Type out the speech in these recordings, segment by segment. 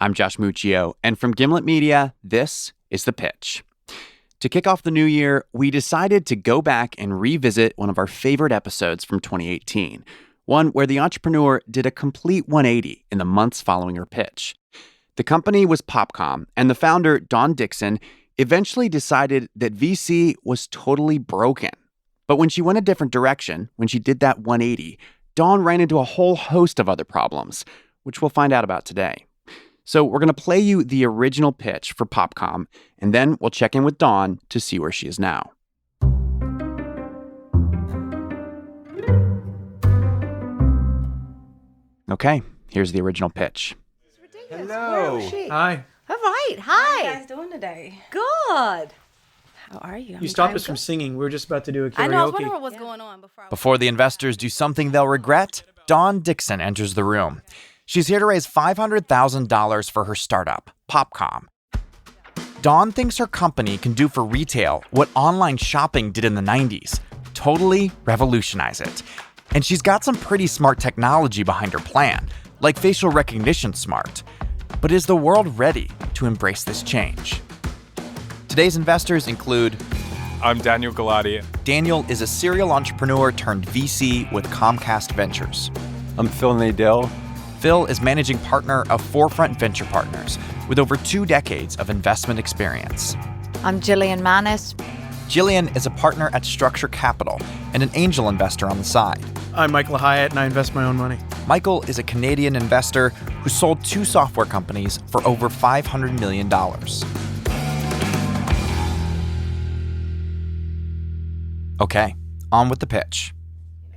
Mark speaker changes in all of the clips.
Speaker 1: I'm Josh Muccio, and from Gimlet Media, this is The Pitch. To kick off the new year, we decided to go back and revisit one of our favorite episodes from 2018, one where the entrepreneur did a complete 180 in the months following her pitch. The company was PopCom, and the founder, Dickson, eventually decided that VC was totally broken. But when she went a different direction, when she did that 180, Dawn ran into a whole host of other problems, which we'll find out about today. So we're going to play you the original pitch for PopCom, and then we'll check in with Dawn to see where she is now. Okay, here's the original pitch.
Speaker 2: Hello.
Speaker 3: Hi.
Speaker 4: All right. Hi.
Speaker 5: How are you guys doing today?
Speaker 4: Good.
Speaker 5: How are you?
Speaker 3: You stopped us from singing. We were just about to do a karaoke.
Speaker 5: I know. I was wondering what was going on
Speaker 1: Before the investors do something they'll regret, Dawn Dickson enters the room. She's here to raise $500,000 for her startup, PopCom. Dawn thinks her company can do for retail what online shopping did in the 90s, totally revolutionize it. And she's got some pretty smart technology behind her plan, like facial recognition smart. But is the world ready to embrace this change? Today's investors include...
Speaker 2: I'm Daniel Galati.
Speaker 1: Daniel is a serial entrepreneur turned VC with Comcast Ventures.
Speaker 6: I'm Phil Nadell.
Speaker 1: Phil is managing partner of Forefront Venture Partners with over 2 decades of investment experience.
Speaker 4: I'm Jillian Manis.
Speaker 1: Jillian is a partner at Structure Capital and an angel investor on the side.
Speaker 3: I'm Michael Hyatt, and I invest my own money.
Speaker 1: Michael is a Canadian investor who sold 2 software companies for over $500 million. Okay, on with the pitch.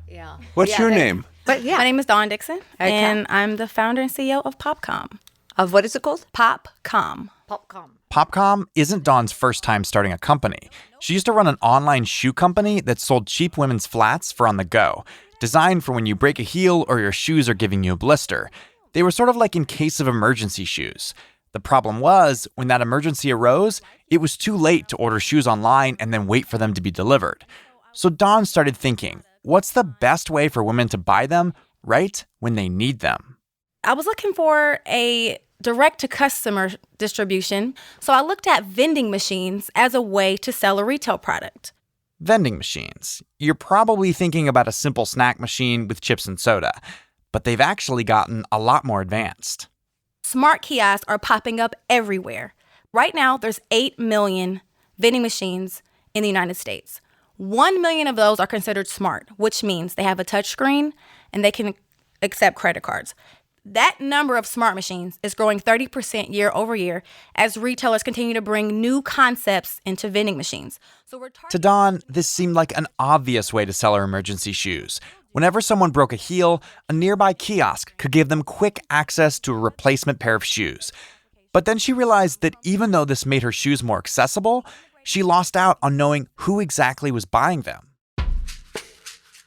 Speaker 4: Yeah.
Speaker 6: What's your name?
Speaker 4: But
Speaker 5: My name is Dawn Dickson,
Speaker 4: Okay.
Speaker 5: and I'm the founder and CEO of PopCom.
Speaker 4: Of what is it called?
Speaker 5: PopCom.
Speaker 4: PopCom.
Speaker 1: PopCom isn't Dawn's first time starting a company. She used to run an online shoe company that sold cheap women's flats for on the go, designed for when you break a heel or your shoes are giving you a blister. They were sort of like in case of emergency shoes. The problem was, when that emergency arose, it was too late to order shoes online and then wait for them to be delivered. So Dawn started thinking, what's the best way for women to buy them right when they need them?
Speaker 5: I was looking for a direct-to-customer distribution, so I looked at vending machines as a way to sell a retail product.
Speaker 1: Vending machines. You're probably thinking about a simple snack machine with chips and soda, but they've actually gotten a lot more advanced.
Speaker 5: Smart kiosks are popping up everywhere. Right now, there's 8 million vending machines in the United States. 1 million of those are considered smart, which means they have a touch screen and they can accept credit cards. That number of smart machines is growing 30% year over year as retailers continue to bring new concepts into vending machines.
Speaker 1: To Dawn, this seemed like an obvious way to sell her emergency shoes. Whenever someone broke a heel, a nearby kiosk could give them quick access to a replacement pair of shoes. But then she realized that even though this made her shoes more accessible, she lost out on knowing who exactly was buying them.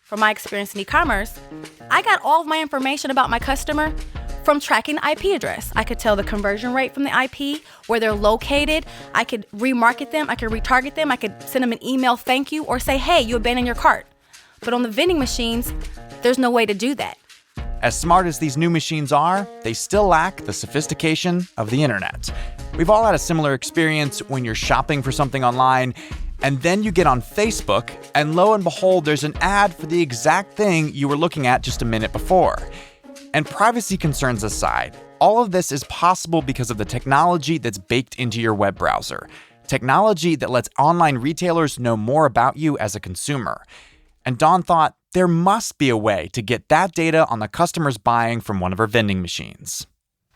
Speaker 5: From my experience in e-commerce, I got all of my information about my customer from tracking the IP address. I could tell the conversion rate from the IP, where they're located. I could remarket them. I could retarget them. I could send them an email thank you or say, hey, you abandoned your cart. But on the vending machines, there's no way to do that.
Speaker 1: As smart as these new machines are, they still lack the sophistication of the internet. We've all had a similar experience when you're shopping for something online, and then you get on Facebook, and lo and behold, there's an ad for the exact thing you were looking at just a minute before. And privacy concerns aside, all of this is possible because of the technology that's baked into your web browser. Technology that lets online retailers know more about you as a consumer. And Dawn thought there must be a way to get that data on the customers buying from one of her vending machines.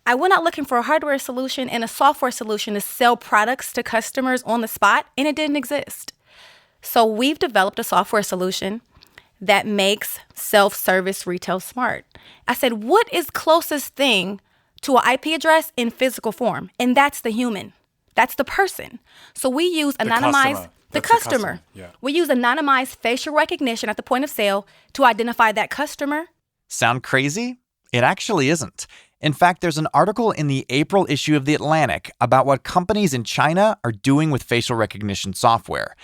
Speaker 5: I went out looking for a hardware solution and a software solution to sell products to customers on the spot, and it didn't exist. So we've developed a software solution that makes self-service retail smart. I said, what is closest thing to an IP address in physical form? And that's the human. That's the person. So we use anonymized... The customer.
Speaker 2: Yeah.
Speaker 5: We use anonymized facial recognition at the point of sale to identify that customer.
Speaker 1: Sound crazy? It actually isn't. In fact, there's an article in the April issue of The Atlantic about what companies in China are doing with facial recognition software.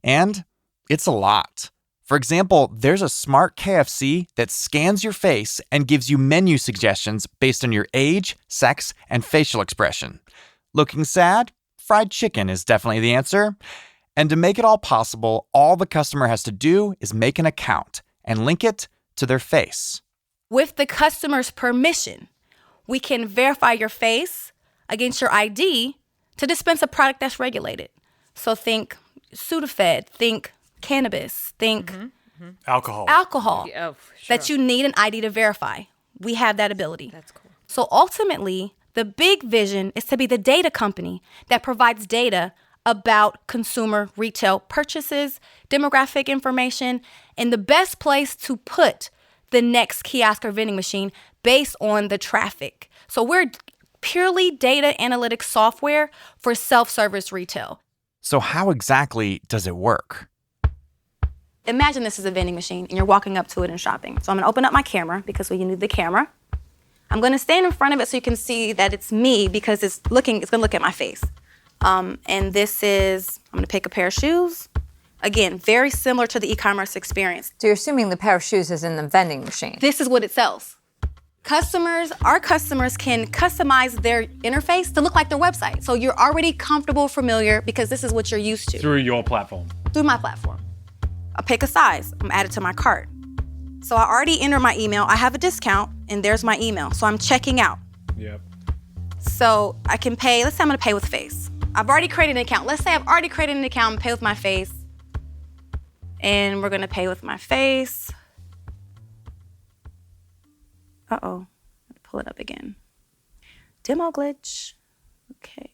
Speaker 1: And it's a lot. For example, there's a smart KFC that scans your face and gives you menu suggestions based on your age, sex, and facial expression. Looking sad? Fried chicken is definitely the answer. And to make it all possible, all the customer has to do is make an account and link it to their face.
Speaker 5: With the customer's permission, we can verify your face against your ID to dispense a product that's regulated. So think Sudafed, think cannabis, think
Speaker 2: Alcohol.
Speaker 4: Oh, sure.
Speaker 5: that you need an ID to verify. We have that ability.
Speaker 4: That's cool.
Speaker 5: So ultimately, the big vision is to be the data company that provides data about consumer retail purchases, demographic information, and the best place to put the next kiosk or vending machine based on the traffic. So we're purely data analytics software for self-service retail.
Speaker 1: So how exactly does it work?
Speaker 5: Imagine this is a vending machine and you're walking up to it and shopping. So I'm gonna open up my camera because we need the camera. I'm gonna stand in front of it so you can see that it's me because it's gonna look at my face. And this is, I'm gonna pick a pair of shoes. Again, very similar to the e-commerce experience.
Speaker 4: So you're assuming the pair of shoes is in the vending machine.
Speaker 5: This is what it sells. Our customers can customize their interface to look like their website. So you're already comfortable, familiar, because this is what you're used to.
Speaker 2: Through your platform.
Speaker 5: Through my platform. I pick a size, I'm added to my cart. So I already entered my email, I have a discount, and there's my email. So I'm checking out.
Speaker 2: Yep.
Speaker 5: So I can pay, let's say I'm gonna pay with face. I've already created an account. Let's say I've already created an account and pay with my face. And we're gonna pay with my face. Uh-oh, pull it up again. Demo glitch, okay.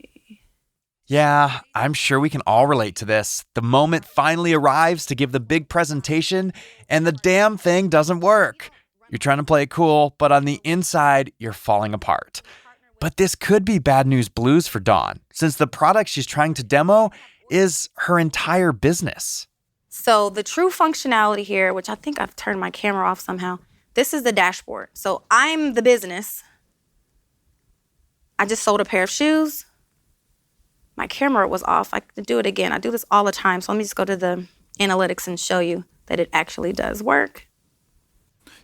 Speaker 1: Yeah, I'm sure we can all relate to this. The moment finally arrives to give the big presentation, and the damn thing doesn't work. You're trying to play it cool, but on the inside, you're falling apart. But this could be bad news blues for Dawn, since the product she's trying to demo is her entire business.
Speaker 5: So the true functionality here, which I think I've turned my camera off somehow, this is the dashboard. So I'm the business. I just sold a pair of shoes. My camera was off. I could do it again. I do this all the time. So let me just go to the analytics and show you that it actually does work.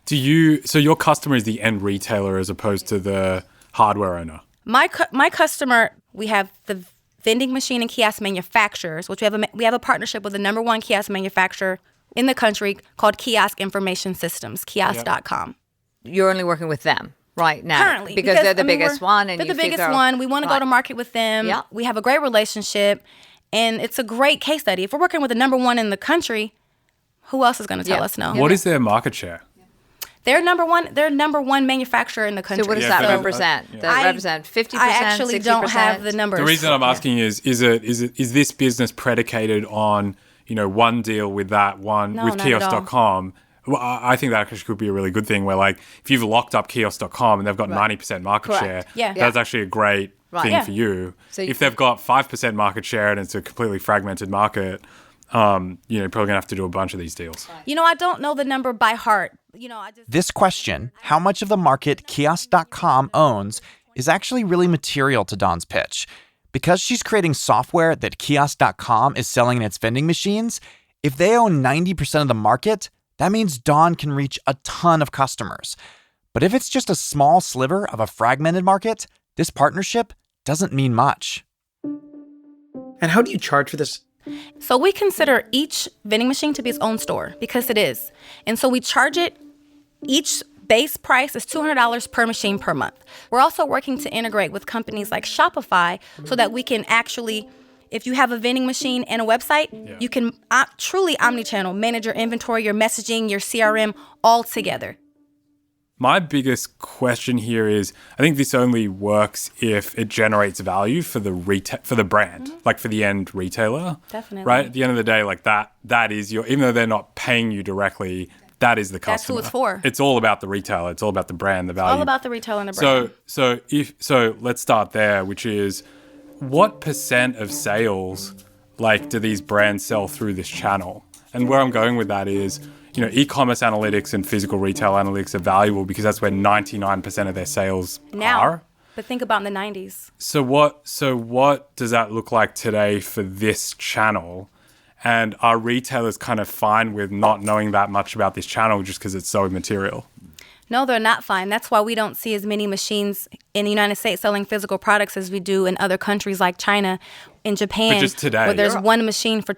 Speaker 2: So your customer is the end retailer as opposed to the hardware owner?
Speaker 5: My customer, we have the vending machine and kiosk manufacturers, which we have a partnership with the number one kiosk manufacturer in the country called Kiosk Information Systems, kiosk.com.
Speaker 4: You're only working with them right now.
Speaker 5: Currently.
Speaker 4: Because they're the biggest one. And
Speaker 5: they're
Speaker 4: you
Speaker 5: the biggest
Speaker 4: figure-
Speaker 5: one. We want to go
Speaker 4: Right.
Speaker 5: to market with them.
Speaker 4: Yeah.
Speaker 5: We have a great relationship. And it's a great case study. If we're working with the number one in the country, who else is going to tell us no?
Speaker 2: What is their market share?
Speaker 5: They're number one manufacturer in the country.
Speaker 4: So what does
Speaker 2: Yeah,
Speaker 4: that
Speaker 2: but-
Speaker 4: represent? Does
Speaker 5: I-
Speaker 4: it represent 50%,
Speaker 5: I actually
Speaker 4: 60%?
Speaker 5: don't have the numbers.
Speaker 2: The reason I'm asking is this business predicated on, one deal with that one
Speaker 5: No,
Speaker 2: with
Speaker 5: not at all.
Speaker 2: kiosk.com? Well, I think that actually could be a really good thing where, like, if you've locked up kiosk.com and they've got 90% market
Speaker 4: Correct.
Speaker 2: share,
Speaker 5: Yeah.
Speaker 2: that's actually a great thing
Speaker 5: Yeah.
Speaker 2: for you.
Speaker 4: So
Speaker 2: if they've got 5% market share and it's a completely fragmented market, you're probably going to have to do a bunch of these deals.
Speaker 5: I don't know the number by heart.
Speaker 1: This question, how much of the market Kiosk.com owns, is actually really material to Dawn's pitch. Because she's creating software that Kiosk.com is selling in its vending machines, if they own 90% of the market, that means Dawn can reach a ton of customers. But if it's just a small sliver of a fragmented market, this partnership doesn't mean much.
Speaker 3: And how do you charge for this?
Speaker 5: So we consider each vending machine to be its own store because it is. And so we charge it, each base price is $200 per machine per month. We're also working to integrate with companies like Shopify so that we can actually, if you have a vending machine and a website, you can truly omnichannel, manage your inventory, your messaging, your CRM all together.
Speaker 2: My biggest question here is, I think this only works if it generates value for the brand, like for the end retailer.
Speaker 5: Definitely.
Speaker 2: Right? At the end of the day, like that is even though they're not paying you directly, that is the
Speaker 5: That's who
Speaker 2: customer.
Speaker 5: it's for.
Speaker 2: It's all about the retailer. It's all about the brand, the value.
Speaker 5: All about the retailer and the brand.
Speaker 2: So let's start there, which is what % of sales do these brands sell through this channel? And where I'm going with that is, e-commerce analytics and physical retail analytics are valuable because that's where 99% of their sales
Speaker 5: now,
Speaker 2: are.
Speaker 5: but think about in the 90s.
Speaker 2: So what does that look like today for this channel? And are retailers kind of fine with not knowing that much about this channel just because it's so immaterial?
Speaker 5: No, they're not fine. That's why we don't see as many machines in the United States selling physical products as we do in other countries like China, in Japan,
Speaker 2: But just today,
Speaker 5: where there's one machine for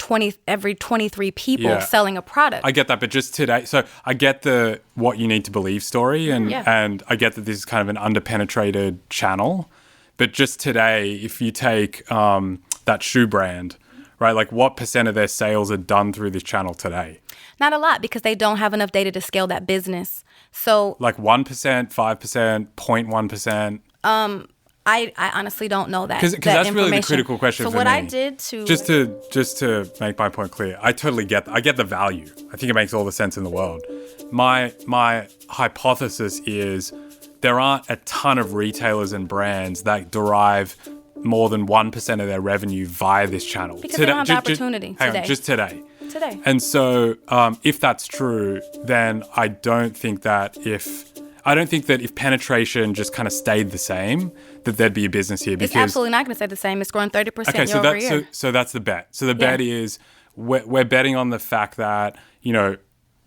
Speaker 5: every 23 people selling a product.
Speaker 2: I get that, but just today, so I get the what you need to believe story, and I get that this is kind of an underpenetrated channel. But just today, if you take that shoe brand, right, like what % of their sales are done through this channel today?
Speaker 5: Not a lot, because they don't have enough data to scale that business. So
Speaker 2: like 1%, 5%, 0.1%.
Speaker 5: I honestly don't know that.
Speaker 2: Because that's really the critical question for me.
Speaker 5: So what I did to
Speaker 2: just to make my point clear, I totally get the value. I think it makes all the sense in the world. My hypothesis is there aren't a ton of retailers and brands that derive more than 1% of their revenue via this channel.
Speaker 5: Because they don't have the opportunity today.
Speaker 2: Just today.
Speaker 5: Today.
Speaker 2: And so if that's true, then I don't think that if penetration just kind of stayed the same, that there'd be a business here. Because
Speaker 5: it's absolutely not going to stay the same. It's growing 30% year over year.
Speaker 2: So that's the bet. So the bet is we're betting on the fact that,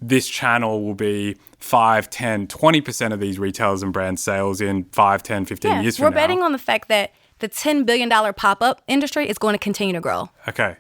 Speaker 2: this channel will be 5, 10, 20% of these retailers and brand sales in 5, 10, 15 years from now.
Speaker 5: We're betting on the fact that the $10 billion pop-up industry is going to continue to grow.
Speaker 2: Okay.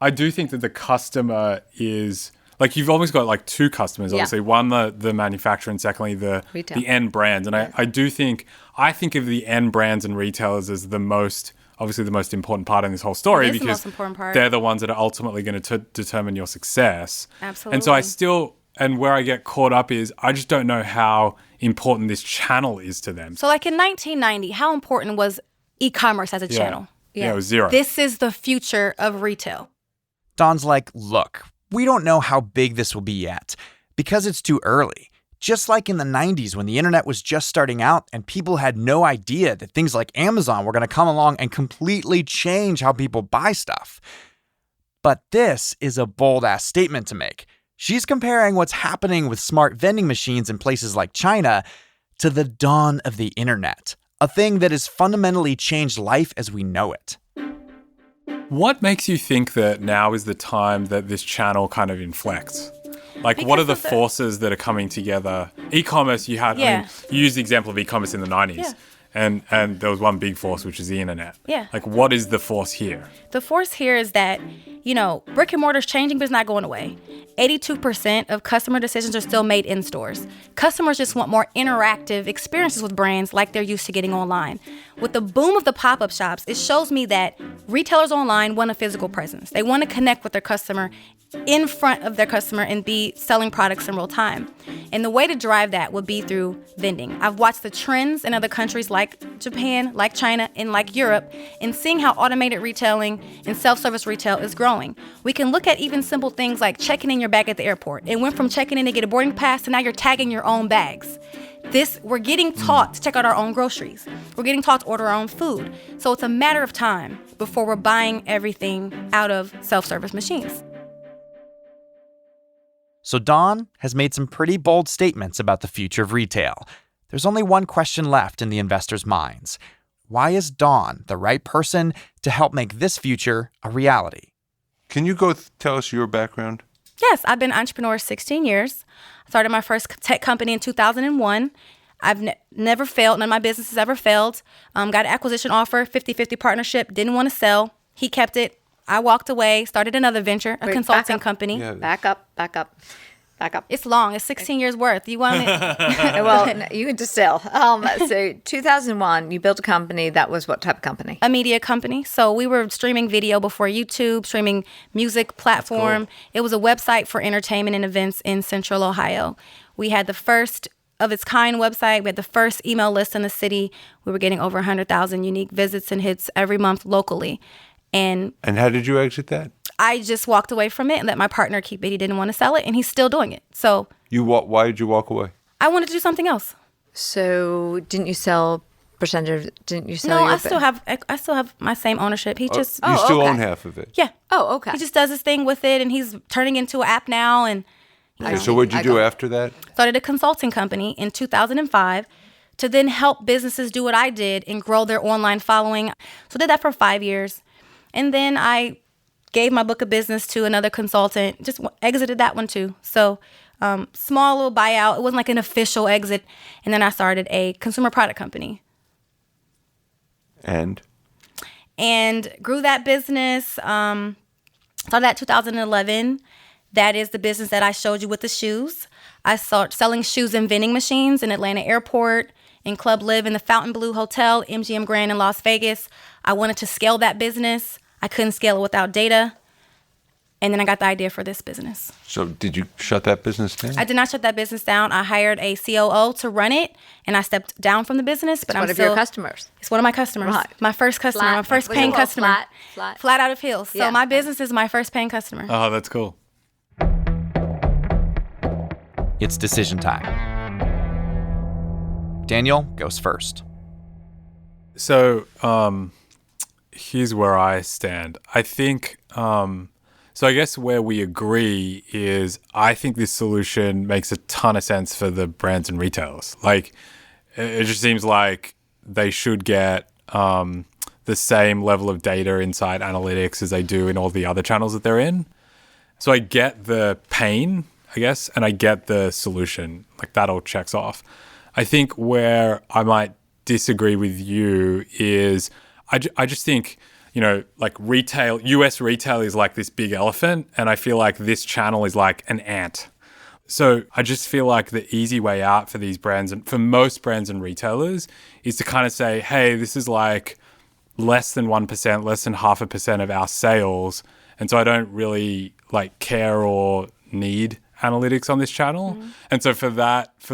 Speaker 2: I do think that the customer is... Like, you've always got, like, two customers, obviously. One, the manufacturer, and secondly, the end brands. And I do think... I think of the end brands and retailers as obviously the most important part in this whole story.
Speaker 5: It is the most important part.
Speaker 2: They're the ones that are ultimately going to determine your success.
Speaker 5: Absolutely.
Speaker 2: And so I still... And where I get caught up is I just don't know how important this channel is to them.
Speaker 5: So, like, in 1990, how important was e-commerce as a channel?
Speaker 2: Yeah, it was zero.
Speaker 5: This is the future of retail.
Speaker 1: Don's like, look, we don't know how big this will be yet because it's too early. Just like in the 90s when the internet was just starting out and people had no idea that things like Amazon were going to come along and completely change how people buy stuff. But this is a bold-ass statement to make. She's comparing what's happening with smart vending machines in places like China to the dawn of the internet, a thing that has fundamentally changed life as we know it.
Speaker 2: What makes you think that now is the time that this channel kind of inflects? Like, what are the forces that are coming together? E-commerce, you used the example of e-commerce in the 90s.
Speaker 5: Yeah.
Speaker 2: And there was one big force, which is the internet.
Speaker 5: Yeah.
Speaker 2: Like, what is the force here?
Speaker 5: The force here is that, brick and mortar is changing, but it's not going away. 82% of customer decisions are still made in stores. Customers just want more interactive experiences with brands like they're used to getting online. With the boom of the pop-up shops, it shows me that retailers online want a physical presence. They want to connect with their customer in front of their customer and be selling products in real time. And the way to drive that would be through vending. I've watched the trends in other countries like Japan, like China, and like Europe, and seeing how automated retailing and self-service retail is growing. We can look at even simple things like checking in your bag at the airport. It went from checking in to get a boarding pass to now you're tagging your own bags. We're getting taught to check out our own groceries. We're getting taught to order our own food. So it's a matter of time before we're buying everything out of self-service machines.
Speaker 1: So Don has made some pretty bold statements about the future of retail. There's only one question left in the investors' minds. Why is Don the right person to help make this future a reality?
Speaker 6: Can you go tell us your background?
Speaker 5: Yes, I've been an entrepreneur 16 years. I started my first tech company in 2001. I've never failed. None of my businesses ever failed. Got an acquisition offer, 50-50 partnership, didn't want to sell. He kept it. I walked away, started another venture, a consulting company.
Speaker 6: Yeah.
Speaker 4: Back up.
Speaker 5: It's long. It's 16 years worth. You want it?
Speaker 4: Well, no, you can distill. So 2001, you built a company that was what type of company?
Speaker 5: A media company. So we were streaming video before YouTube, streaming music platform.
Speaker 6: Cool.
Speaker 5: It was a website for entertainment and events in Central Ohio. We had the first of its kind website. We had the first email list in the city. We were getting over 100,000 unique visits and hits every month locally. And
Speaker 6: how did you exit that?
Speaker 5: I just walked away from it and let my partner keep it. He didn't want to sell it, and he's still doing it. So
Speaker 6: Why did you walk away?
Speaker 5: I wanted to do something else.
Speaker 4: So didn't you sell percentage? Didn't you sell?
Speaker 5: No,
Speaker 4: your
Speaker 5: I still have my same ownership. He just
Speaker 6: You still
Speaker 4: okay.
Speaker 6: own half of it.
Speaker 5: yeah.
Speaker 4: Oh, okay.
Speaker 5: He just does his thing with it, and he's turning into an app now. And
Speaker 6: Okay, so what did you do after that?
Speaker 5: started a consulting company in 2005 to then help businesses do what I did and grow their online following. So I did that for 5 years. And then I gave my book of business to another consultant, just exited that one too. So small little buyout. It wasn't like an official exit. And then I started a consumer product company.
Speaker 6: And
Speaker 5: Grew that business. Started that 2011. That is the business that I showed you with the shoes. I started selling shoes in vending machines in Atlanta Airport, in Club Live, in the Fontainebleau Hotel, MGM Grand in Las Vegas. I wanted to scale that business. I couldn't scale it without data. And then I got the idea for this business.
Speaker 6: so did you shut that business down?
Speaker 5: I did not shut that business down. I hired a COO to run it, and I stepped down from the business. But
Speaker 4: It's one of your customers.
Speaker 5: It's one of my customers.
Speaker 4: Right.
Speaker 5: My first customer.
Speaker 4: Flat.
Speaker 5: My first
Speaker 4: What's it
Speaker 5: paying
Speaker 4: called?
Speaker 5: customer.
Speaker 4: Flat.
Speaker 5: Out of Hills.
Speaker 4: Yeah.
Speaker 5: So my business is my first paying customer.
Speaker 2: Oh, that's cool.
Speaker 1: It's decision time. Daniel goes first.
Speaker 2: So here's where I stand. I think, so I guess where we agree is I think this solution makes a ton of sense for the brands and retailers. Like, it just seems like they should get the same level of data, insight, analytics as they do in all the other channels that they're in. So I get the pain, I guess, and I get the solution. Like, that all checks off. I think where I might disagree with you is I just think, like retail, US retail is like this big elephant, and I feel like this channel is like an ant. So I just feel like the easy way out for these brands and for most brands and retailers is to kind of say, hey, this is like less than 1%, less than 0.5% of our sales. And so I don't really like care or need analytics on this channel. Mm-hmm. And so for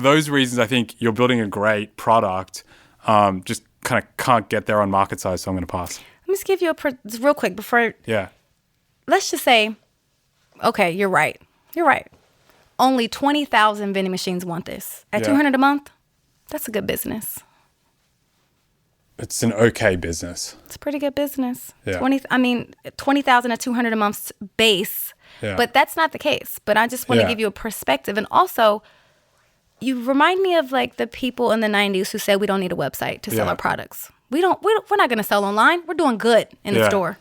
Speaker 2: those reasons, I think you're building a great product, just kind of can't get there on market size. So I'm going to pass.
Speaker 5: Let me just give you real quick before.
Speaker 2: Yeah.
Speaker 5: Let's just say, okay, you're right. Only 20,000 vending machines want this. At $200 a month, that's a good business.
Speaker 2: It's an okay business.
Speaker 5: It's a pretty good business.
Speaker 2: Yeah.
Speaker 5: 20,000 at $200 a month base.
Speaker 2: Yeah.
Speaker 5: But that's not the case. But I just want to give you a perspective. And also, you remind me of like the people in the 90s who said we don't need a website to sell our products. We're not going to sell online. We're doing good in the store.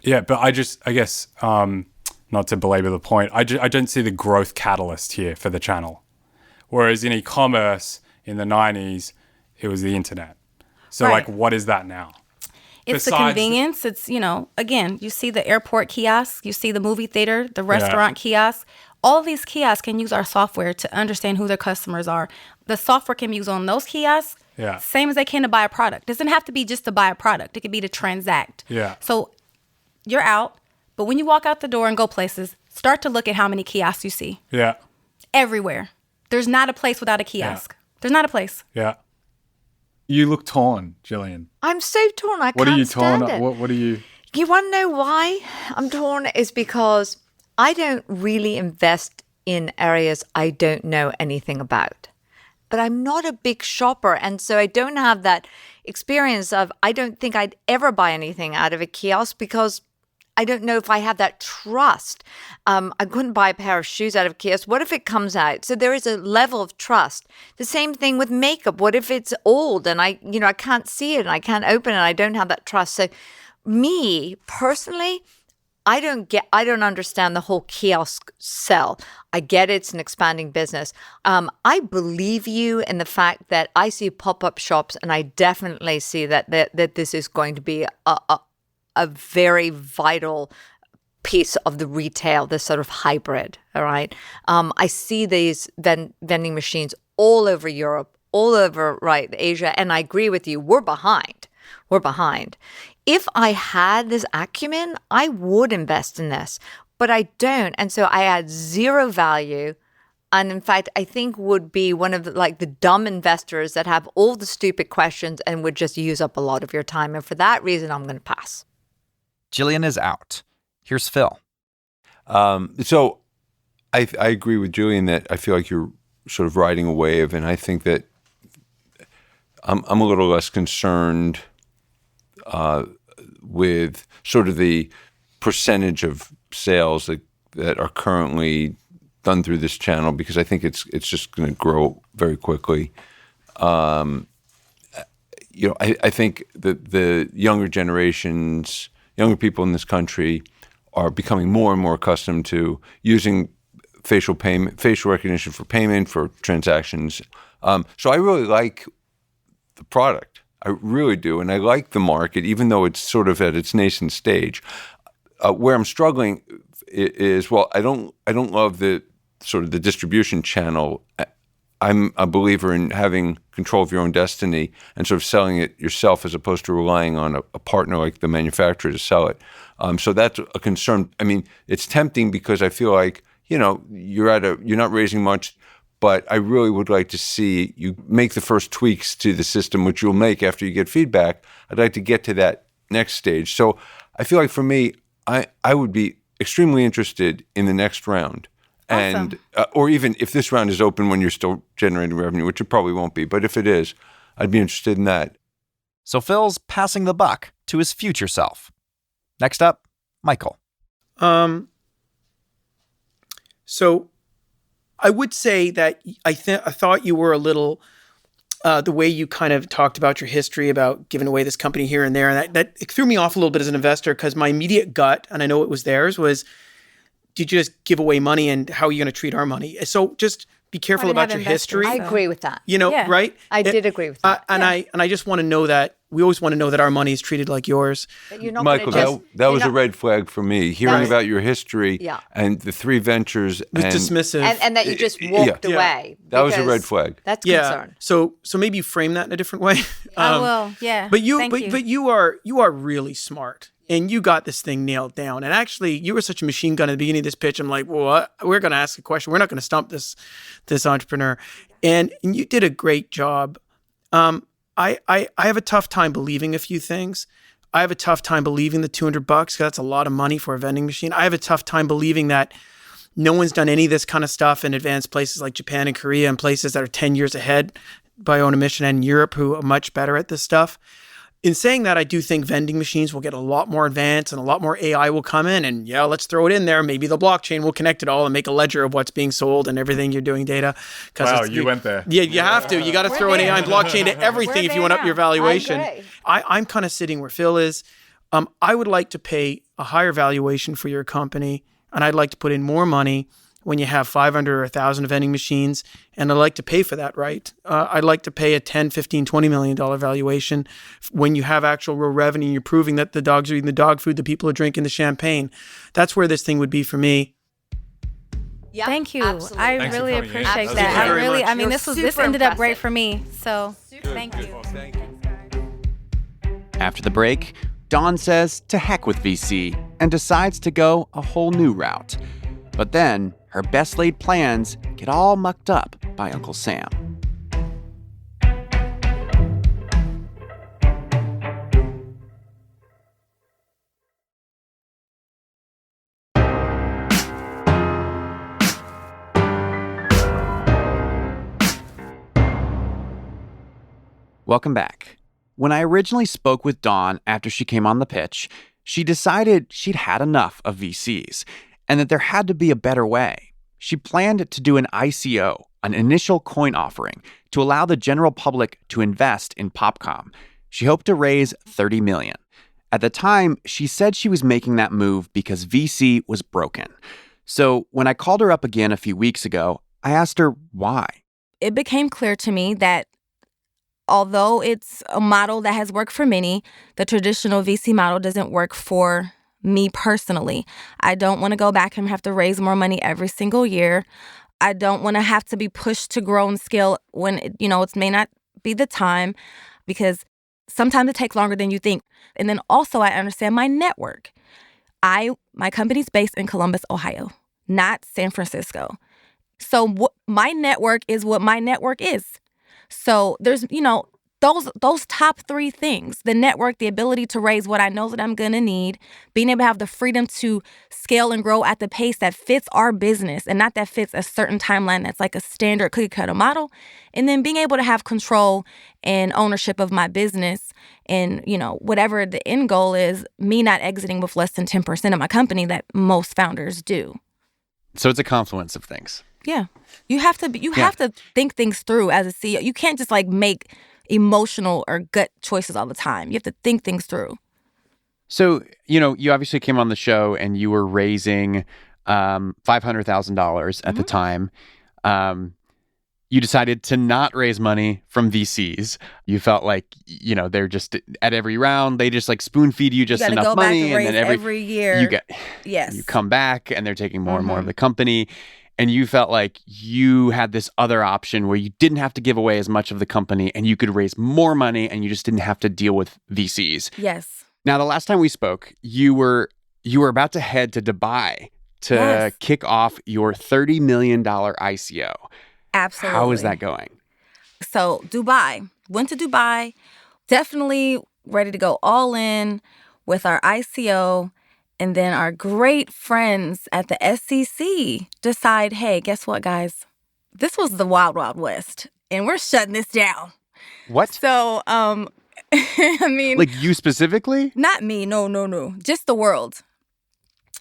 Speaker 2: Yeah, but I guess, not to belabor the point, I don't see the growth catalyst here for the channel. Whereas in e-commerce in the 90s, it was the internet. So like, what is that now?
Speaker 5: It's the convenience. It's, again, you see the airport kiosk, you see the movie theater, the restaurant kiosk. All of these kiosks can use our software to understand who their customers are. The software can be used on those kiosks, same as they can to buy a product. It doesn't have to be just to buy a product. It could be to transact.
Speaker 2: Yeah.
Speaker 5: So you're out, but when you walk out the door and go places, start to look at how many kiosks you see.
Speaker 2: Yeah.
Speaker 5: Everywhere. There's not a place without a kiosk. There's not a place.
Speaker 2: Yeah. You look torn, Jillian.
Speaker 4: I'm so torn. I
Speaker 2: What
Speaker 4: can't
Speaker 2: are you
Speaker 4: stand
Speaker 2: torn?
Speaker 4: it.
Speaker 2: What are you?
Speaker 4: You want to know why I'm torn? Is because I don't really invest in areas I don't know anything about. But I'm not a big shopper, and so I don't have that experience of, I don't think I'd ever buy anything out of a kiosk because I don't know if I have that trust. I couldn't buy a pair of shoes out of a kiosk. What if it comes out? So there is a level of trust. The same thing with makeup. What if it's old and I can't see it and I can't open it and I don't have that trust? So me personally, I don't understand the whole kiosk sell. I get it's an expanding business. I believe you in the fact that I see pop-up shops, and I definitely see that this is going to be a very vital piece of the retail, this sort of hybrid, all right? I see these vending machines all over Europe, all over, Asia, and I agree with you, we're behind. If I had this acumen, I would invest in this, but I don't. And so I add zero value. And in fact, I think would be one of the dumb investors that have all the stupid questions and would just use up a lot of your time. And for that reason, I'm going to pass.
Speaker 1: Jillian is out. Here's Phil.
Speaker 6: So I agree with Julian that I feel like you're sort of riding a wave, and I think that I'm a little less concerned with sort of the percentage of sales that are currently done through this channel, because I think it's just going to grow very quickly. I think that the younger generations, younger people in this country are becoming more and more accustomed to using facial recognition for payment, for transactions. So I really like the product. I really do. And I like the market, even though it's sort of at its nascent stage. Where I'm struggling is, well, I don't love the sort of the distribution channel. I'm a believer in having control of your own destiny and sort of selling it yourself as opposed to relying on a partner like the manufacturer to sell it. So that's a concern. I mean, it's tempting because I feel like, you're not raising much, but I really would like to see you make the first tweaks to the system, which you'll make after you get feedback. I'd like to get to that next stage. So I feel like for me, I would be extremely interested in the next round.
Speaker 5: Awesome.
Speaker 6: And or even if this round is open when you're still generating revenue, which it probably won't be, but if it is, I'd be interested in that.
Speaker 1: So Phil's passing the buck to his future self. Next up, Michael.
Speaker 3: So I would say that I thought you were a little, the way you kind of talked about your history about giving away this company here and there, and that it threw me off a little bit as an investor, because my immediate gut, and I know it was theirs, was, did you just give away money, and how are you going to treat our money? So just be careful about your history.
Speaker 4: I agree with that.
Speaker 5: Yeah.
Speaker 3: Right?
Speaker 4: I did agree with that.
Speaker 3: And I just want to know that we always want to know that our money is treated like yours.
Speaker 4: But you're not
Speaker 6: Michael,
Speaker 4: gonna
Speaker 6: that was a red flag for me. Hearing about your history and the three ventures.
Speaker 3: It was dismissive.
Speaker 4: and that you just walked away.
Speaker 6: That was a
Speaker 4: because
Speaker 6: red flag.
Speaker 4: That's concern.
Speaker 3: So maybe you frame that in a different way.
Speaker 5: I will. Yeah.
Speaker 3: But you
Speaker 5: Thank
Speaker 3: but you are really smart. And you got this thing nailed down. And actually, you were such a machine gun at the beginning of this pitch. I'm like, well, we're going to ask a question. We're not going to stump this entrepreneur. And you did a great job. I have a tough time believing a few things. I have a tough time believing the $200 because that's a lot of money for a vending machine. I have a tough time believing that no one's done any of this kind of stuff in advanced places like Japan and Korea, and places that are 10 years ahead by own admission, and Europe, who are much better at this stuff. In saying that, I do think vending machines will get a lot more advanced and a lot more AI will come in, and let's throw it in there. Maybe the blockchain will connect it all and make a ledger of what's being sold and everything you're doing data.
Speaker 2: Wow, you went there.
Speaker 3: Yeah, you have to. You got to throw an AI and blockchain to everything if you want up your valuation.
Speaker 4: I agree.
Speaker 3: I'm kind of sitting where Phil is. I would like to pay a higher valuation for your company, and I'd like to put in more money when you have 500 or 1,000 vending machines, and I'd like to pay for that, right? I'd like to pay a $10, $15, $20 million valuation when you have actual real revenue and you're proving that the dogs are eating the dog food, the people are drinking the champagne. That's where this thing would be for me.
Speaker 4: Yeah,
Speaker 5: Thank you.
Speaker 4: absolutely.
Speaker 5: I
Speaker 2: Thanks for
Speaker 5: really
Speaker 2: coming in.
Speaker 5: appreciate
Speaker 2: Absolutely.
Speaker 5: that.
Speaker 3: Thank you very much.
Speaker 5: I mean,
Speaker 4: You're
Speaker 5: this
Speaker 4: super
Speaker 5: ended up great
Speaker 4: impressive.
Speaker 5: for me. So thank you.
Speaker 6: Thank you.
Speaker 1: After the break, Dawn says to heck with VC and decides to go a whole new route. But then her best laid plans get all mucked up by Uncle Sam. Welcome back. When I originally spoke with Dawn after she came on the pitch, she decided she'd had enough of VCs and that there had to be a better way. She planned to do an ICO, an initial coin offering, to allow the general public to invest in PopCom. She hoped to raise $30 million. At the time, she said she was making that move because VC was broken. So when I called her up again a few weeks ago, I asked her why.
Speaker 5: It became clear to me that although it's a model that has worked for many, the traditional VC model doesn't work for me personally. I don't want to go back and have to raise more money every single year. I don't want to have to be pushed to grow and scale when, it may not be the time, because sometimes it takes longer than you think. And then also I understand my network. My company's based in Columbus, Ohio, not San Francisco. So my network is what my network is. So there's, those top three things: the network, the ability to raise what I know that I'm going to need, being able to have the freedom to scale and grow at the pace that fits our business and not that fits a certain timeline that's like a standard cookie cutter model, and then being able to have control and ownership of my business and, whatever the end goal is, me not exiting with less than 10% of my company that most founders do.
Speaker 1: So it's a confluence of things.
Speaker 5: Yeah. You have to think things through as a CEO. You can't just make emotional or gut choices all the time. You have to think things through.
Speaker 1: So, you obviously came on the show and you were raising $500,000 at the time. You decided to not raise money from VCs. You felt like, they're just at every round, they just like spoon feed you just enough money.
Speaker 5: And then every year.
Speaker 1: You come back and they're taking more and more of the company. And you felt like you had this other option where you didn't have to give away as much of the company and you could raise more money and you just didn't have to deal with VCs.
Speaker 5: Yes.
Speaker 1: Now, the last time we spoke, you were about to head to Dubai to kick off your $30 million ICO.
Speaker 5: Absolutely.
Speaker 1: How is that going?
Speaker 5: So went to Dubai, definitely ready to go all in with our ICO. And then our great friends at the SEC decide, hey, guess what, guys? This was the Wild Wild West, and we're shutting this down.
Speaker 1: What?
Speaker 5: So, I mean...
Speaker 1: Like you specifically?
Speaker 5: Not me, no. Just the world.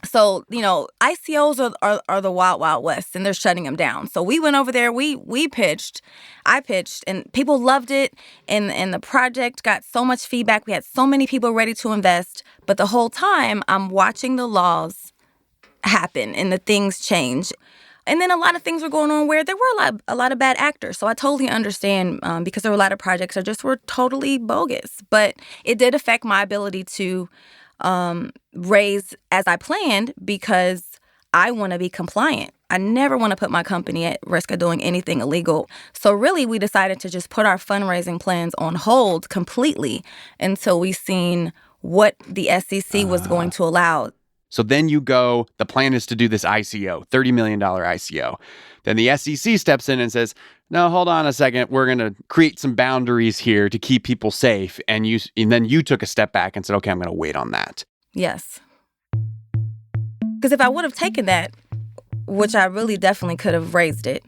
Speaker 5: So, ICOs are the Wild Wild West, and they're shutting them down. So we went over there, I pitched, and people loved it, and the project got so much feedback. We had so many people ready to invest, but the whole time I'm watching the laws happen and the things change. And then a lot of things were going on where there were a lot of bad actors. So I totally understand because there were a lot of projects that just were totally bogus. But it did affect my ability to raise as I planned because I want to be compliant. I never want to put my company at risk of doing anything illegal. So really, we decided to just put our fundraising plans on hold completely until we seen what the SEC was going to allow.
Speaker 1: So then the plan is to do this ICO, $30 million ICO. Then the SEC steps in and says, no, hold on a second. We're going to create some boundaries here to keep people safe. And then you took a step back and said, okay, I'm going to wait on that.
Speaker 5: Yes. Because if I would have taken that, which I really definitely could have raised it,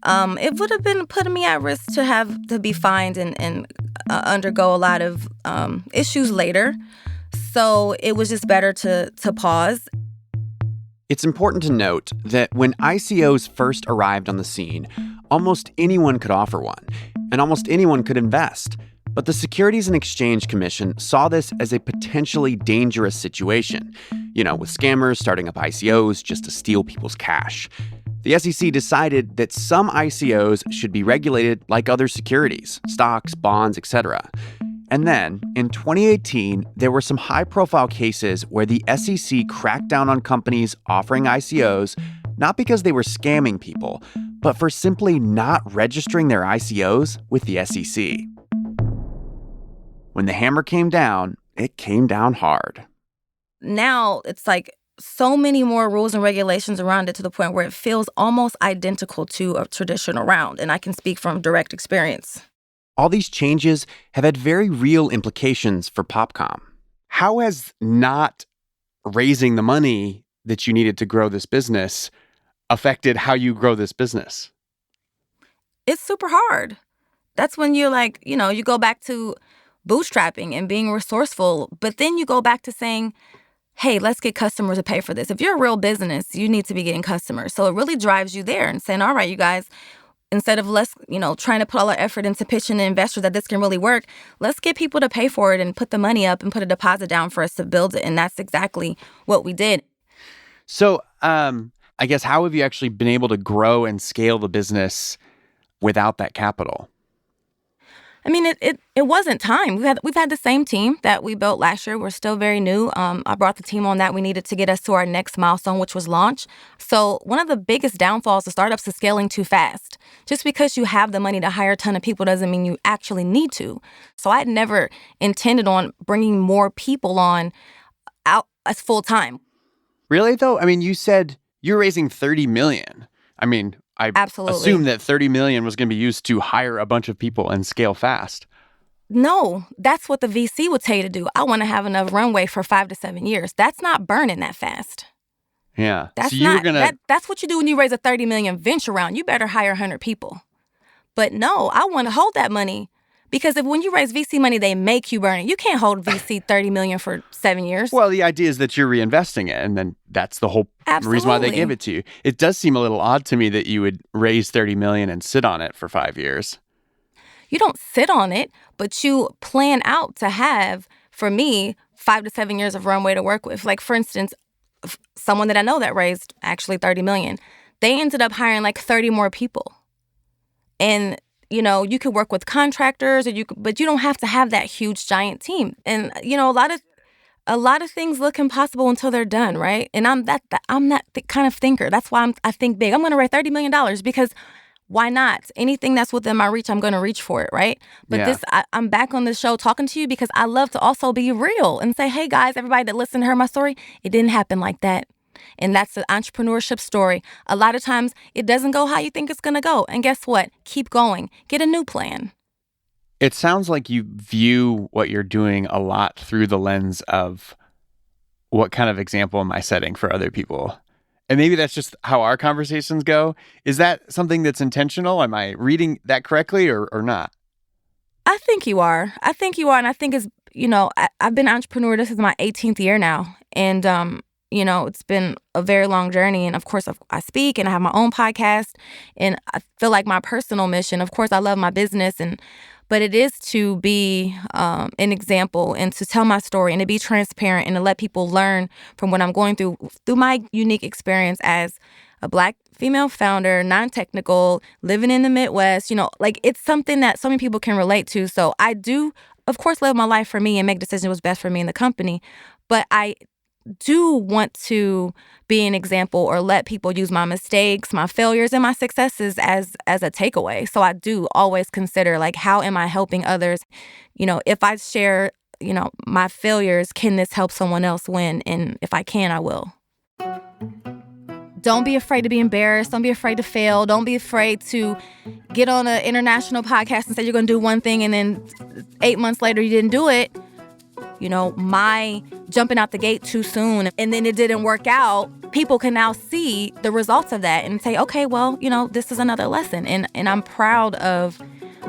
Speaker 5: it would have been putting me at risk to be fined and undergo a lot of issues later. So it was just better to pause.
Speaker 1: It's important to note that when ICOs first arrived on the scene, almost anyone could offer one, and almost anyone could invest. But the Securities and Exchange Commission saw this as a potentially dangerous situation, with scammers starting up ICOs just to steal people's cash. The SEC decided that some ICOs should be regulated like other securities, stocks, bonds, etc. And then, in 2018, there were some high-profile cases where the SEC cracked down on companies offering ICOs, not because they were scamming people, but for simply not registering their ICOs with the SEC. When the hammer came down, it came down hard.
Speaker 5: Now, it's like so many more rules and regulations around it to the point where it feels almost identical to a traditional round, and I can speak from direct experience.
Speaker 1: All these changes have had very real implications for PopCom. How has not raising the money that you needed to grow this business affected how you grow this business?
Speaker 5: It's super hard. That's when you're like, you go back to bootstrapping and being resourceful, but then you go back to saying, hey, let's get customers to pay for this. If you're a real business, you need to be getting customers. So it really drives you there and saying, all right, you guys, instead of trying to put all our effort into pitching to investors that this can really work, let's get people to pay for it and put the money up and put a deposit down for us to build it. And that's exactly what we did.
Speaker 1: So I guess how have you actually been able to grow and scale the business without that capital?
Speaker 5: I mean, it wasn't time. We've had the same team that we built last year. We're still very new. I brought the team on that we needed to get us to our next milestone, which was launch. So one of the biggest downfalls of startups is scaling too fast. Just because you have the money to hire a ton of people doesn't mean you actually need to. So I had never intended on bringing more people on out as full time.
Speaker 1: Really, though? I mean, you said you're raising $30 million. I mean, I
Speaker 5: Absolutely.
Speaker 1: assumed that $30 million was going to be used to hire a bunch of people and scale fast.
Speaker 5: No, that's what the VC would tell you to do. I want to have enough runway for 5 to 7 years. That's not burning that fast.
Speaker 1: Yeah.
Speaker 5: That's
Speaker 1: so you were gonna...
Speaker 5: that's what you do when you raise a $30 million venture round. You better hire 100 people. But no, I want to hold that money because when you raise VC money, they make you burn it. You can't hold VC $30 million for 7 years.
Speaker 1: Well, the idea is that you're reinvesting it, and then that's the whole reason why they give it to you. It does seem a little odd to me that you would raise $30 million and sit on it for 5 years.
Speaker 5: You don't sit on it, but you plan out to have, for me, 5 to 7 years of runway to work with. Like, for instance, someone that I know that raised actually $30 million, they ended up hiring like 30 more people. And, you know, you could work with contractors, but you don't have to have that huge giant team. And, you know, a lot of things look impossible until they're done, right? And I'm that kind of thinker. That's why I think big. I'm going to raise $30 million because why not? Anything that's within my reach, I'm going to reach for it, right? But I'm back on this show talking to you because I love to also be real and say, hey, guys, everybody that listened to heard my story, it didn't happen like that. And that's the entrepreneurship story. A lot of times it doesn't go how you think it's going to go. And guess what? Keep going. Get a new plan.
Speaker 1: It sounds like you view what you're doing a lot through the lens of what kind of example am I setting for other people? And maybe that's just how our conversations go. Is that something that's intentional? Am I reading that correctly or not?
Speaker 5: I think you are. And I think it's, you know, I've been an entrepreneur. This is my 18th year now. And, you know, it's been a very long journey. And of course, I speak and I have my own podcast. And I feel like my personal mission, of course, I love my business, but it is to be an example and to tell my story and to be transparent and to let people learn from what I'm going through my unique experience as a Black female founder, non-technical, living in the Midwest. You know, like, it's something that so many people can relate to. So I do, of course, live my life for me and make decisions what's best for me and the company. But I do want to be an example or let people use my mistakes, my failures, and my successes as a takeaway. So I do always consider, like, how am I helping others? You know, if I share, you know, my failures, can this help someone else win? And if I can, I will. Don't be afraid to be embarrassed. Don't be afraid to fail. Don't be afraid to get on an international podcast and say you're going to do one thing and then 8 months later you didn't do it. You know, my jumping out the gate too soon and then it didn't work out, people can now see the results of that and say, okay, well, you know, this is another lesson. And I'm proud of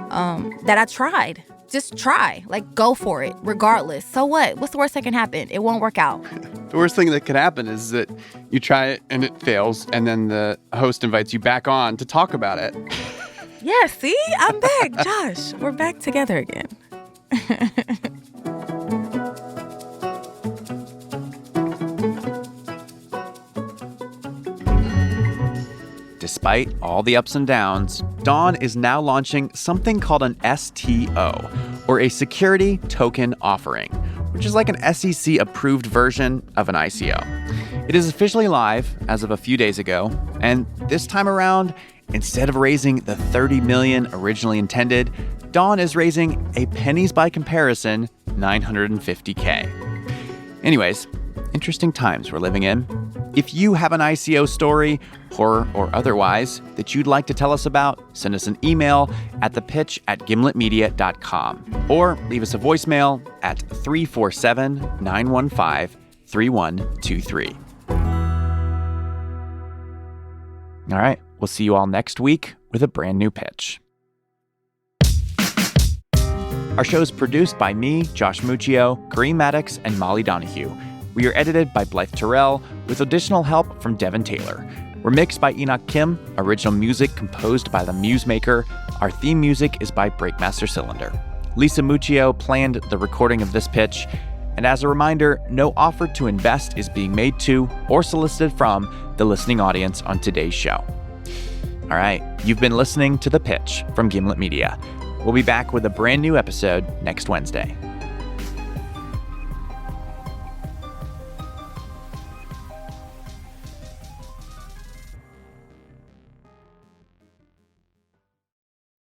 Speaker 5: that I tried. Just try. Like, go for it, regardless. So what? What's the worst that can happen? It won't work out.
Speaker 1: The worst thing that could happen is that you try it and it fails, and then the host invites you back on to talk about it.
Speaker 5: Yeah, see? I'm back, Josh. We're back together again.
Speaker 1: Despite all the ups and downs, Dawn is now launching something called an STO, or a security token offering, which is like an SEC-approved version of an ICO. It is officially live as of a few days ago, and this time around, instead of raising the $30 million originally intended, Dawn is raising a pennies by comparison $950K. Anyways, interesting times we're living in. If you have an ICO story, horror or otherwise, that you'd like to tell us about, send us an email at thepitch@gimletmedia.com or leave us a voicemail at 347-915-3123. All right, we'll see you all next week with a brand new pitch. Our show is produced by me, Josh Muccio, Kareem Maddox, and Molly Donahue. We are edited by Blythe Terrell with additional help from Devin Taylor. We're mixed by Enoch Kim, original music composed by The Musemaker. Our theme music is by Breakmaster Cylinder. Lisa Muccio planned the recording of this pitch. And as a reminder, no offer to invest is being made to or solicited from the listening audience on today's show. All right, you've been listening to The Pitch from Gimlet Media. We'll be back with a brand new episode next Wednesday.